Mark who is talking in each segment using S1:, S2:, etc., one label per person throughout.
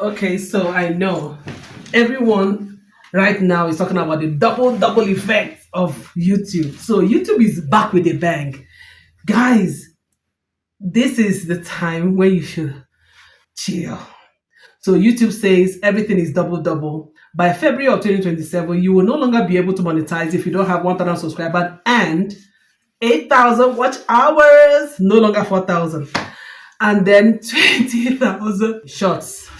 S1: Okay, so I know everyone right now is talking about the double effect of YouTube. So YouTube is back with a bang. Guys, this is the time when you should chill. So YouTube says everything is double. By February of 2027, you will no longer be able to monetize if you don't have 1,000 subscribers and 8,000 watch hours, no longer 4,000. And then 20,000 shots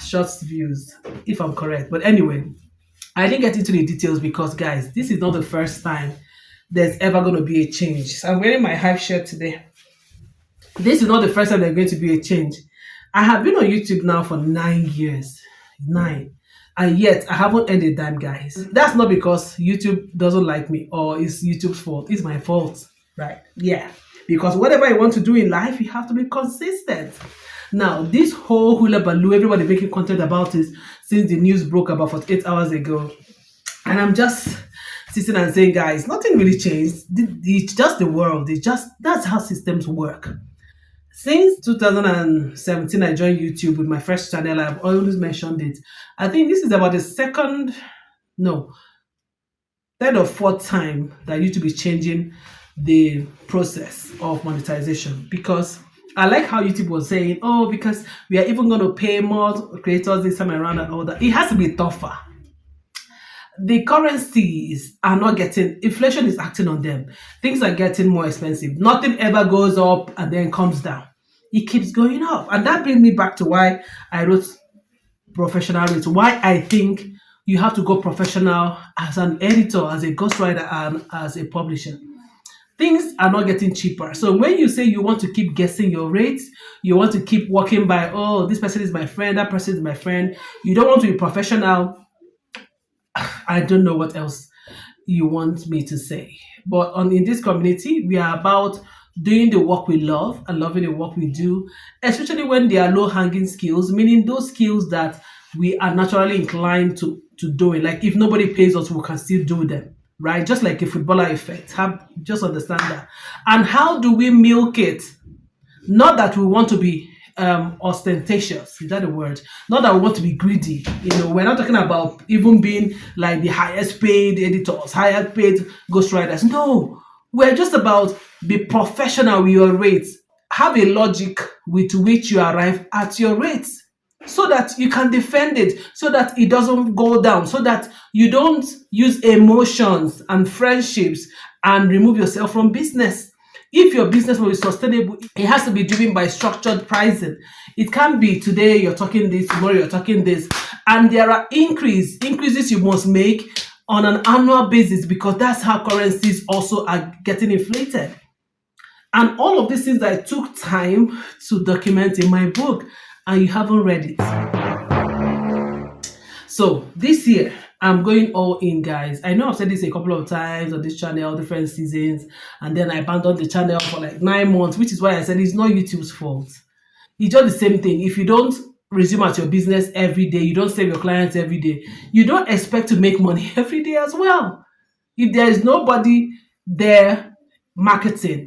S1: views, if I'm correct. But anyway, I didn't get into the details because, guys, this is not the first time there's ever going to be a change. So I'm wearing my hype shirt today. This is not the first time there's going to be a change. I have been on YouTube now for 9 years. Nine. And yet I haven't earned a dime, guys. That's not because YouTube doesn't like me or it's YouTube's fault. It's my fault. Right. Yeah. Because whatever you want to do in life, you have to be consistent. Now, this whole hula baloo, everybody making content about it since the news broke about 48 hours ago. And I'm just sitting and saying, guys, nothing really changed. It's just the world. It's just that's how systems work. Since 2017, I joined YouTube with my first channel. I've always mentioned it. I think this is about the no, third or fourth time that YouTube is changing the process of monetization because I like how YouTube was saying, oh, because we are even going to pay more creators this time around and all that. It has to be tougher. The currencies are not getting, inflation is acting on them. Things are getting more expensive. Nothing ever goes up and then comes down. It keeps going up. And that brings me back to why I wrote professional rates, why I think you have to go professional as an editor, as a ghostwriter, and as a publisher. Things are not getting cheaper. So when you say you want to keep guessing your rates, you want to keep walking by, oh, this person is my friend, that person is my friend, you don't want to be professional. I don't know what else you want me to say. But in this community, we are about doing the work we love and loving the work we do, especially when they are low hanging skills, meaning those skills that we are naturally inclined to doing. Like if nobody pays us, we can still do them, right? Just like a footballer effect. Just understand that. And how do we milk it? Not that we want to be ostentatious, is that a word? Not that we want to be greedy. We're not talking about even being like the highest paid editors, highest paid ghostwriters. No, we're just about be professional with your rates. Have a logic with which you arrive at your rates so that you can defend it, so that it doesn't go down, so that you don't use emotions and friendships and remove yourself from business. If your business will be sustainable, it has to be driven by structured pricing. It can't be today you're talking this, tomorrow you're talking this. And there are increases you must make on an annual basis because that's how currencies also are getting inflated. And all of these things I took time to document in my book, and you haven't read it. So this year, I'm going all in, guys. I know I've said this a couple of times on this channel, different seasons, and then I abandoned the channel for like 9 months, which is why I said it's not YouTube's fault. It's just the same thing. If you don't resume at your business every day, you don't save your clients every day, you don't expect to make money every day as well. If there is nobody there marketing,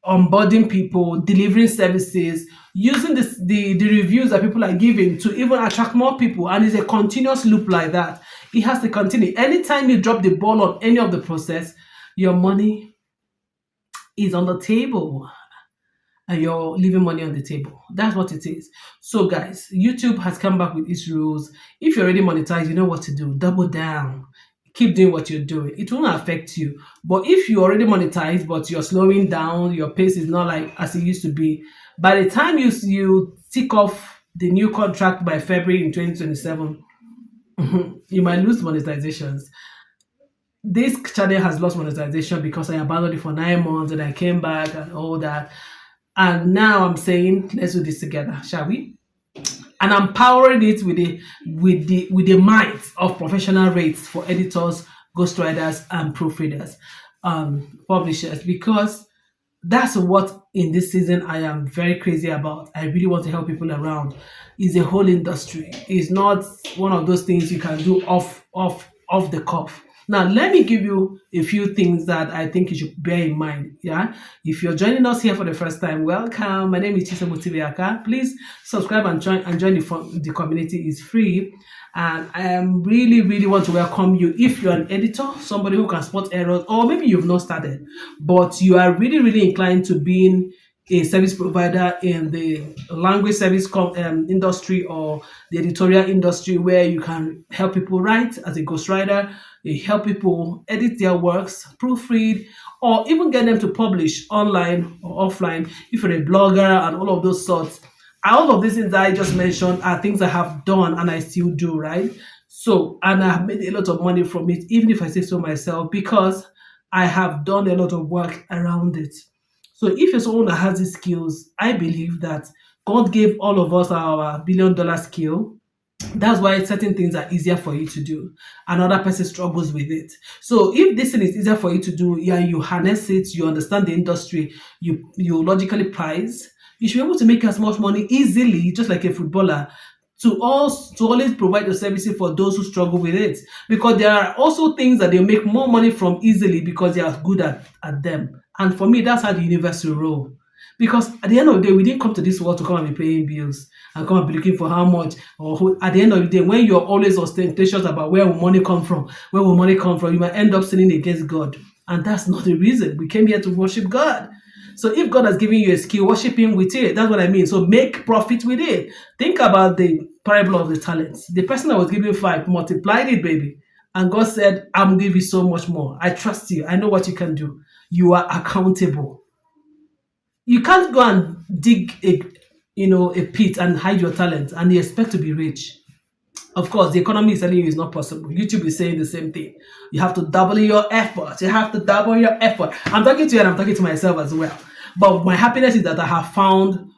S1: onboarding people, delivering services, using the reviews that people are giving to even attract more people. And it's a continuous loop like that. It has to continue. Anytime you drop the ball on any of the process, your money is on the table and you're leaving money on the table. That's what it is. So, guys, YouTube has come back with its rules. If you're already monetized, you know what to do. Double down. Keep doing what you're doing. It won't affect you. But if you already monetized, but you're slowing down, your pace is not like as it used to be. By the time you tick off the new contract by February in 2027, you might lose monetizations. This channel has lost monetization because I abandoned it for 9 months and I came back and all that. And now I'm saying, let's do this together, shall we? And I'm powering it with the might of professional rates for editors, ghostwriters, and proofreaders, publishers, because that's what in this season I am very crazy about. I really want to help people around. It's a whole industry. It's not one of those things you can do off the cuff. Now, let me give you a few things that I think you should bear in mind. Yeah, if you're joining us here for the first time, welcome. My name is Chisom Motiviaka. Please subscribe and join the community. It's free, and I am really want to welcome you. If you're an editor, somebody who can spot errors, or maybe you've not started, but you are really inclined to being a service provider in the language service industry or the editorial industry, where you can help people write as a ghostwriter, you help people edit their works, proofread, or even get them to publish online or offline if you're a blogger and all of those sorts. All of these things that I just mentioned are things I have done and I still do, right? So, and I have made a lot of money from it, even if I say so myself, because I have done a lot of work around it. So if you're someone that has these skills, I believe that God gave all of us our $1 billion skill. That's why certain things are easier for you to do. Another person struggles with it. So if this thing is easier for you to do, yeah, you harness it, you understand the industry, you logically price, you should be able to make as much money easily, just like a footballer, to always provide the services for those who struggle with it. Because there are also things that they make more money from easily because they are good at them. And for me, that's how the universe will roll. Because at the end of the day, we didn't come to this world to come and be paying bills and come and be looking for how much or who. At the end of the day, when you're always ostentatious about where will money come from, where will money come from, you might end up sinning against God. And that's not the reason. We came here to worship God. So if God has given you a skill, worship Him with it. That's what I mean. So make profit with it. Think about the parable of the talents. The person that was given 5 multiplied it, baby. And God said, I'm going to give you so much more. I trust you. I know what you can do. You are accountable. You can't go and dig a pit and hide your talent and you expect to be rich. Of course, the economy is telling you it's not possible. YouTube is saying the same thing. You have to double your effort. You have to double your effort. I'm talking to you and I'm talking to myself as well. But my happiness is that I have found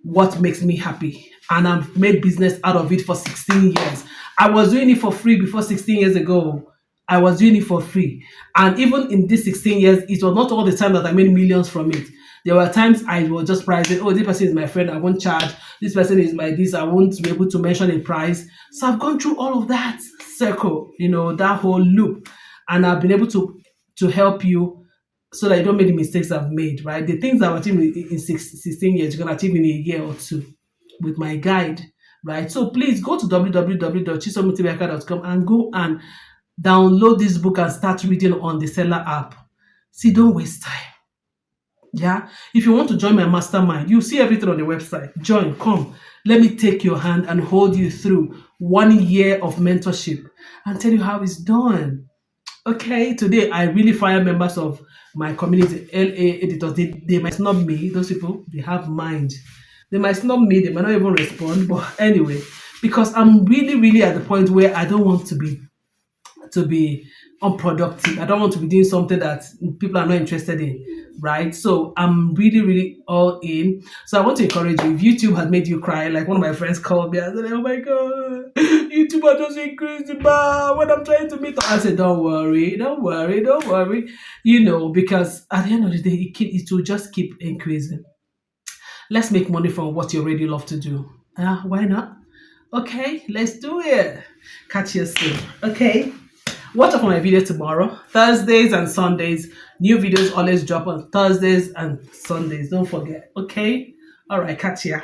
S1: what makes me happy. And I've made business out of it for 16 years. I was doing it for free before 16 years ago. I was doing it for free. And even in these 16 years, it was not all the time that I made millions from it. There were times I was just pricing, oh, this person is my friend, I won't charge. This person is my this, I won't be able to mention a price. So I've gone through all of that circle, that whole loop. And I've been able to help you so that you don't make the mistakes I've made, right? The things I've achieved in 16 years, you can achieve in a year or two with my guide, right? So please go to www.chisomotiviaka.com and go and download this book and start reading on the Seller app. See, don't waste time. Yeah. If you want to join my mastermind, you see everything on the website. Join, come. Let me take your hand and hold you through 1 year of mentorship and tell you how it's done. Okay, today I really fire members of my community, LA editors. They might snub me. Those people, they have mind. They might snub me. They might not even respond. But anyway, because I'm really at the point where I don't want to be unproductive. I don't want to be doing something that people are not interested in, right? So I'm really all in. So I want to encourage you. If YouTube has made you cry, like one of my friends called me, I said, "Oh my God, YouTube has just increased the bar when I'm trying to meet." I said, "Don't worry, because at the end of the day, it will just keep increasing. Let's make money from what you already love to do. Why not? Okay, let's do it. Catch you soon. Okay." Watch out for my video tomorrow. Thursdays and Sundays. New videos always drop on Thursdays and Sundays. Don't forget. Okay? All right. Catch ya.